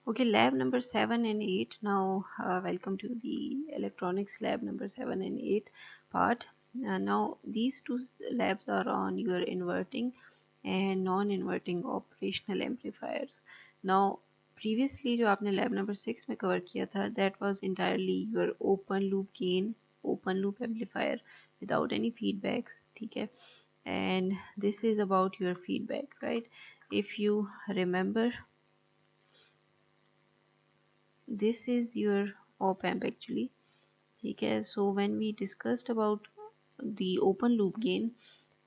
Okay, lab number 7 and 8. Now, welcome to the electronics lab number 7 and 8 part. Now, these two labs are on your inverting and non-inverting operational amplifiers. Now, previously जो आपने lab number 6 में cover किया था, that was entirely your open loop gain, open loop amplifier without any feedbacks, ठीक है? And this is about your feedback, right? If you remember, this is your op amp actually, ठीक है? So when we discussed about the open loop gain,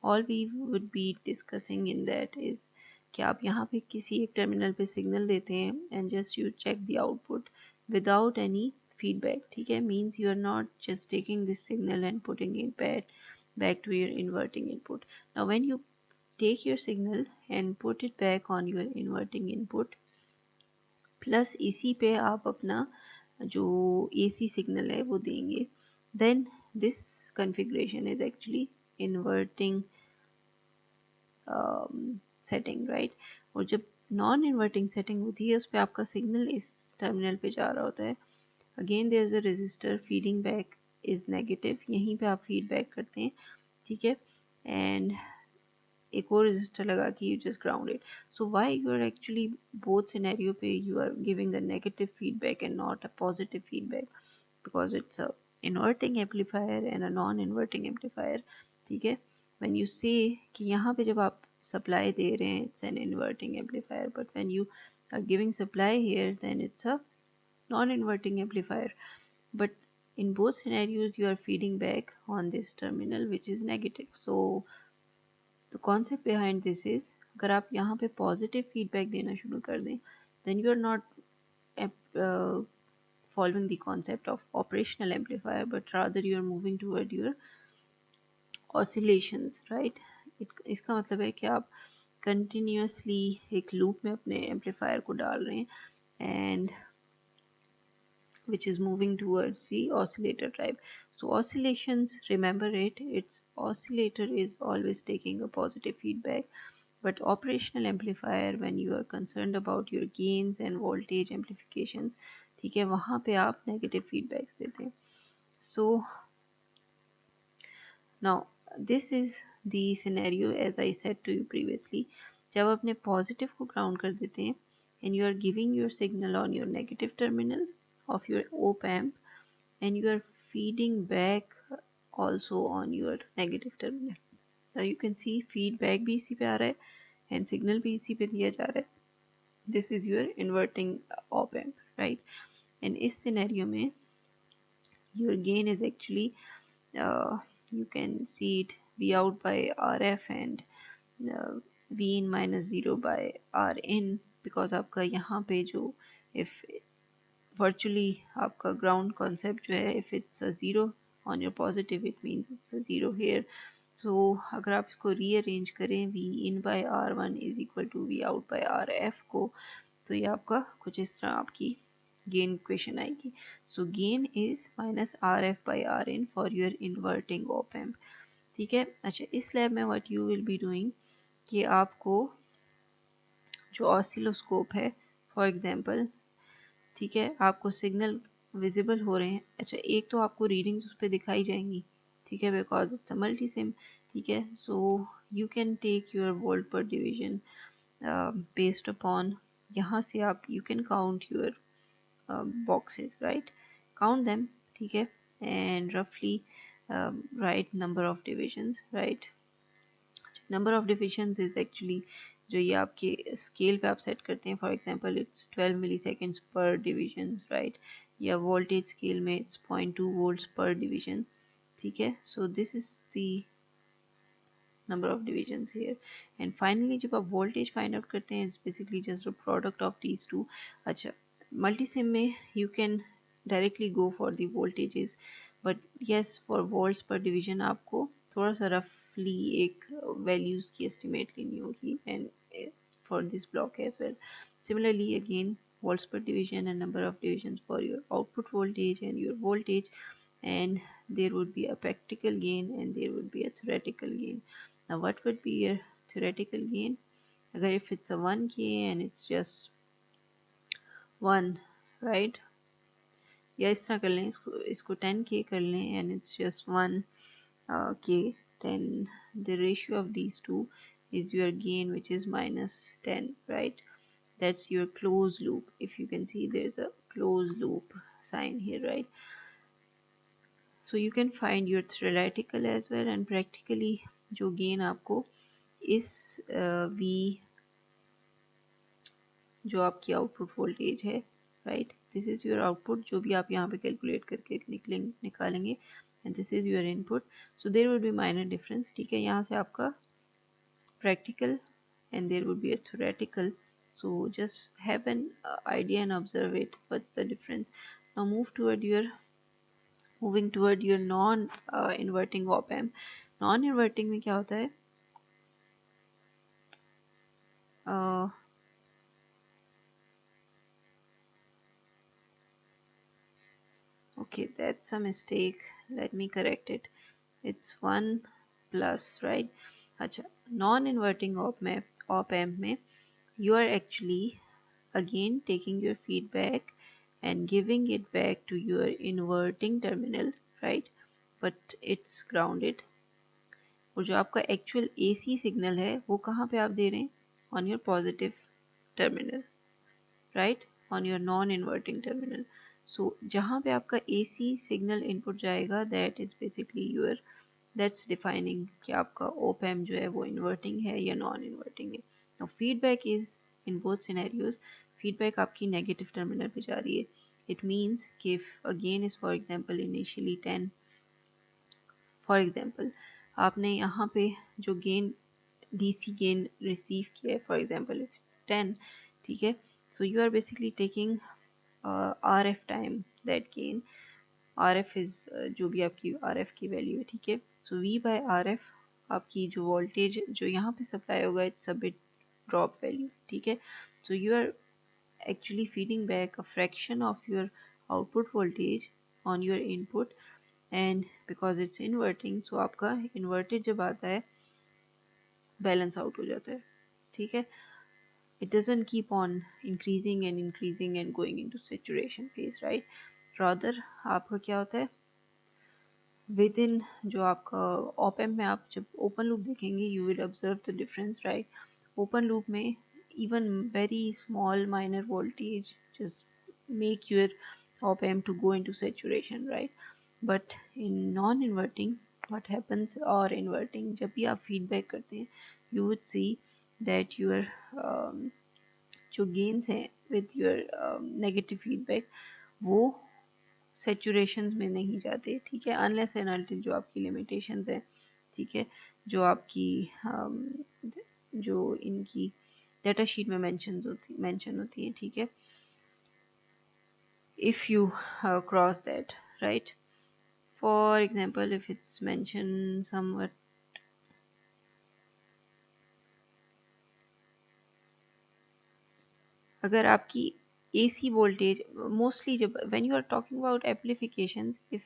all we would be discussing in that is कि आप यहाँ पे किसी एक terminal पे signal देते हैं and just you check the output without any feedback, ठीक है? Means you are not just taking this signal and putting it back to your inverting input. Now when you take your signal and put it back on your inverting input, plus इसी पे आप अपना जो AC signal है वो देंगे, then this configuration is actually inverting setting, right? और जब नॉन इन्वर्टिंग सेटिंग होती है उस पर आपका सिग्नल इस टर्मिनल पे जा रहा होता है. Again there is a resistor, feeding back is negative, यहीं पे आप फीडबैक करते हैं, ठीक है? एंड एक और रजिस्टर लगा कि you just ground it. So why you are actually both scenario पे you are giving a negative feedback and not a positive feedback, because it's a inverting amplifier and a non-inverting amplifier, ठीक है? When you say कि यहाँ पे जब आप supply दे रहे हैं it's an inverting amplifier, but when you are giving supply here then it's a non-inverting amplifier. But in both scenarios you are feeding back on this terminal which is negative. So the concept behind this is अगर आप यहाँ पे positive feedback देना शुरू कर दें then you are not following the concept of operational amplifier, but rather you are moving toward your oscillations, right? इसका मतलब है कि आप continuously एक loop में अपने amplifier को डाल रहे हैं and which is moving towards the oscillator type. So oscillations, remember it, its oscillator is always taking a positive feedback, but operational amplifier when you are concerned about your gains and voltage amplifications, ठीक है, वहाँ पे आप negative feedbacks देते हैं. So now this is the scenario as I said to you previously, जब अपने positive को ground कर देते हैं and you are giving your signal on your negative terminal of your op amp and you are feeding back also on your negative terminal. Now you can see feedback भी इसी पे आ रहा है and signal भी इसी पे दिया जा रहा है. This is your inverting op amp, right? And इस scenario में your gain is actually you can see it V out by RF and V in minus 0 by R in, because आपका यहाँ पे जो if virtually आपका ground concept जो है if it's a 0 on your positive it means it's a 0 here. So अगर आप इसको rearrange करें V in by R1 is equal to V out by RF को, तो ये आपका कुछ इस तरह आपकी gain equation आएगी. So gain is minus RF by Rin for your inverting op amp, ठीक है? अच्छा, इस लैब में what you will be doing कि आपको जो ऑसिलोस्कोप है फॉर एग्जांपल, ठीक है, आपको सिग्नल विजिबल हो रहे हैं. अच्छा, एक तो आपको रीडिंग्स उस पर दिखाई जाएंगी, ठीक है, because it's a Multisim, ठीक है? So you can take your volt per division based upon, यहाँ से आप you can count your boxes, right? Count them, ठीक है? And roughly write number of divisions, right? Number of divisions is actually जो ये आपके स्केल पे आप सेट करते हैं, फॉर एग्जांपल इट्स 12 मिलीसेकेंड्स पर डिवीजन, राइट? या वोल्टेज स्केल में इट्स 0.2 वोल्ट्स पर डिवीजन, ठीक है? So this is the number of divisions here. And finally जब आप voltage find out करते हैं it's basically just a product of these two. अच्छा, multisim में you can directly go for the voltages, but yes for volts per division आपको थोड़ा सा roughly एक values की estimate लेनी होगी, and for this block as well. Similarly again volts per division and number of divisions for your output voltage and your voltage, and there would be a practical gain and there would be a theoretical gain. Now what would be your theoretical gain? Agar if it's a 1k and it's just 1, right, या इस तरह कर लें, इसको 10k कर लें and it's just 1k, then the ratio of these two is your gain, which is -10, right? That's your closed loop. If you can see, there's a closed loop sign here, right? So you can find your theoretical as well and practically जो gain आपको इस V, जो आपकी output voltage है, right, this is your output, जो भी आप यहाँ पे कैलकुलेट करके निकालेंगे, and this is your input, so there will be minor difference, ठीक है, यहाँ से आपका practical and there would be a theoretical, so just have an idea and observe it, what's the difference. Now moving toward your non inverting op amp. Non inverting में क्या होता है, uh, okay, that's a mistake, let me correct it, it's 1 plus, right? अच्छा, non inverting op amp में you are actually again taking your feedback and giving it back to your inverting terminal, right? But it's grounded. और जो आपका actual AC signal है वो कहाँ पे आप दे रहे हैं, on your positive terminal, right, on your non inverting terminal. So जहाँ पे आपका AC सिग्नल इनपुट जाएगा, that is basically your, that's defining कि आपका ओप एम जो है वो इन्वर्टिंग है या नॉन इन्वर्टिंग है. Now feedback is in both scenarios, feedback आपकी नेगेटिव टर्मिनल पे जा रही है. इट मीन्स कि if again is for example initially 10, for example आपने यहाँ पे जो गेन DC गेन रिसीव किया है, फॉर एग्जांपल इफ इट्स 10, ठीक है, so you are basically taking RF time that gain. RF is जो भी आपकी RF की वैल्यू है, ठीक है, सो V बाय RF आपकी जो वोल्टेज जो यहाँ पे सप्लाई होगा, it's a bit drop value, ठीक है, so you are actually feeding back a fraction of your output voltage on your input, and because it's inverting, so आपका inverted जब आता है balance out हो जाता है, ठीक है, it doesn't keep on increasing and going into saturation phase, right? rather आपका क्या होता है, विद इन जो आपका op amp में आप जब ओपन लूप देखेंगे, you will observe the difference, right? Open loop में even very small minor voltage just make your op amp to go into saturation, right? But in non-inverting what happens, or inverting, जब भी आप feedback करते हैं, you would see that your जो gains हैं with your negative feedback, वो saturations में नहीं जाते, ठीक है, अनलेस एंड अनटिल जो आपकी लिमिटेशंस है, ठीक है, जो आपकी जो इनकी डेटा शीट में मेंशन होती है, ठीक है, if you cross that, right, for example if it's mention somewhat, अगर आपकी AC voltage, mostly जब when you are talking about amplifications, if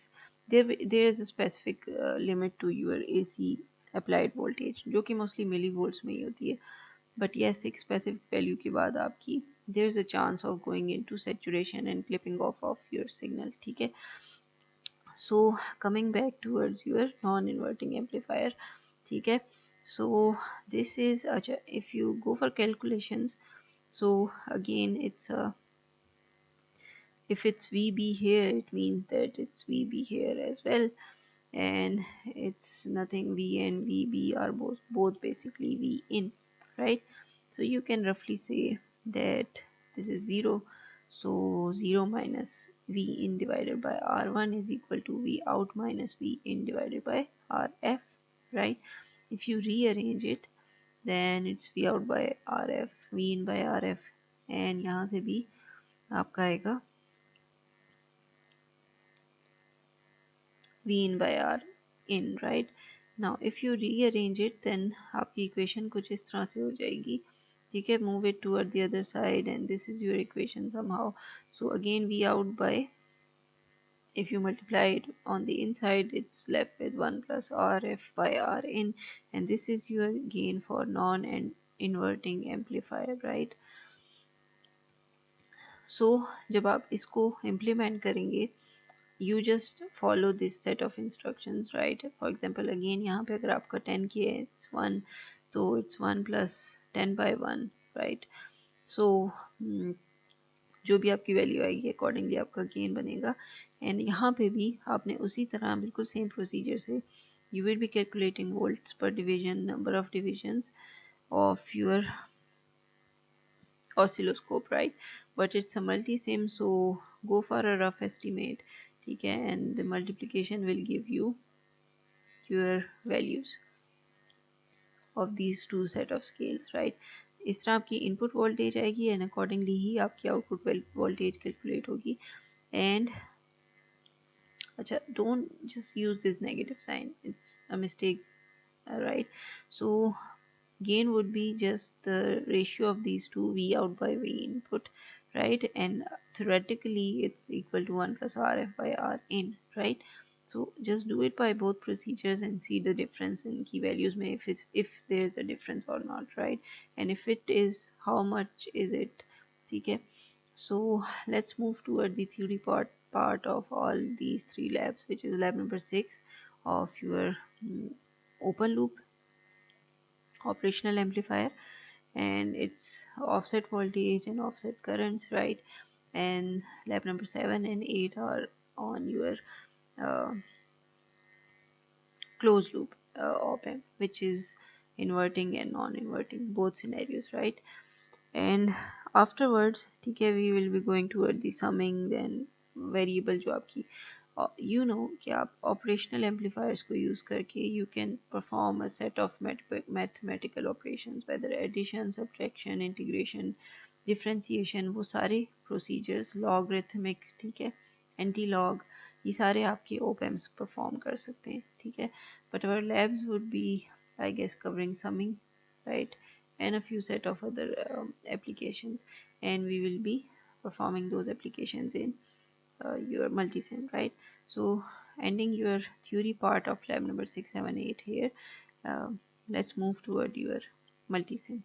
there is a specific limit to your AC applied voltage, जो कि mostly millivolts में ही होती है, but yes, एक specific value के बाद आपकी there is a chance of going into saturation and clipping off of your signal, ठीक है. So coming back towards your non-inverting amplifier, ठीक है, so this is अच्छा, if you go for calculations, so again it's a, if it's VB here, it means that it's VB here as well, and it's nothing, V and VB are both basically V in, right? So you can roughly say that this is 0, so 0 minus V in divided by R1 is equal to V out minus V in divided by RF, right? If you rearrange it, then it's V out by RF, V in by RF, and यहाँ से भी आपका आएगा V in by R in, right? Now if you rearrange it, then आपकी equation कुछ इस तरह से हो जाएगी, ठीक है, move it toward the other side and this is your equation somehow. So again V out by, if you multiply it on the inside, it's left with 1 plus RF by R in, and this is your gain for non and inverting amplifier, right? सो जब आप इसको implement करेंगे, you just follow this set of instructions, right? For example, again यहाँ पे अगर आपका 10 की है, it's 1, तो it's 1 plus 10 by 1, right? So जो भी आपकी वैल्यू आएगी अकॉर्डिंगली आपका गेन बनेगा। एंड यहाँ पे भी आपने उसी तरह बिल्कुल सेम प्रोसीजर से you will be calculating volts per division, number of divisions of your oscilloscope, right? But it's a multi-sim, so go for a rough estimate, ठीक है? And the multiplication will give you your values of these two set of scales, right? इस तरह आपकी input voltage आएगी and accordingly ही आपकी output voltage calculate होगी। And अच्छा, don't just use this negative sign, it's a mistake, right? So gain would be just the ratio of these two, V out by V input, right? And theoretically it's equal to 1 plus RF by R in, right? So just do it by both procedures and see the difference in key values may, if there's a difference or not, right? And if it is, how much is it? Okay, so let's move toward the theory part of all these three labs, which is lab number 6 of your open loop operational amplifier, and its offset voltage and offset currents, right? And lab number 7 and 8 are on your uh, closed loop op amp, which is inverting and non-inverting, both scenarios, right? And afterwards, ठीक है, we will be going toward the summing, then variable जो आपकी you know कि आप operational amplifiers को use करके you can perform a set of mathematical operations, whether addition, subtraction, integration, differentiation, वो सारे procedures, logarithmic, ठीक है, anti-log, ये सारे आपके op amps perform कर सकते हैं, ठीक है? But our labs would be, I guess, covering summing, right? And a few set of other applications, and we will be performing those applications in your multisim, right? So ending your theory part of lab number 6, 7, 8 here, let's move toward your multisim.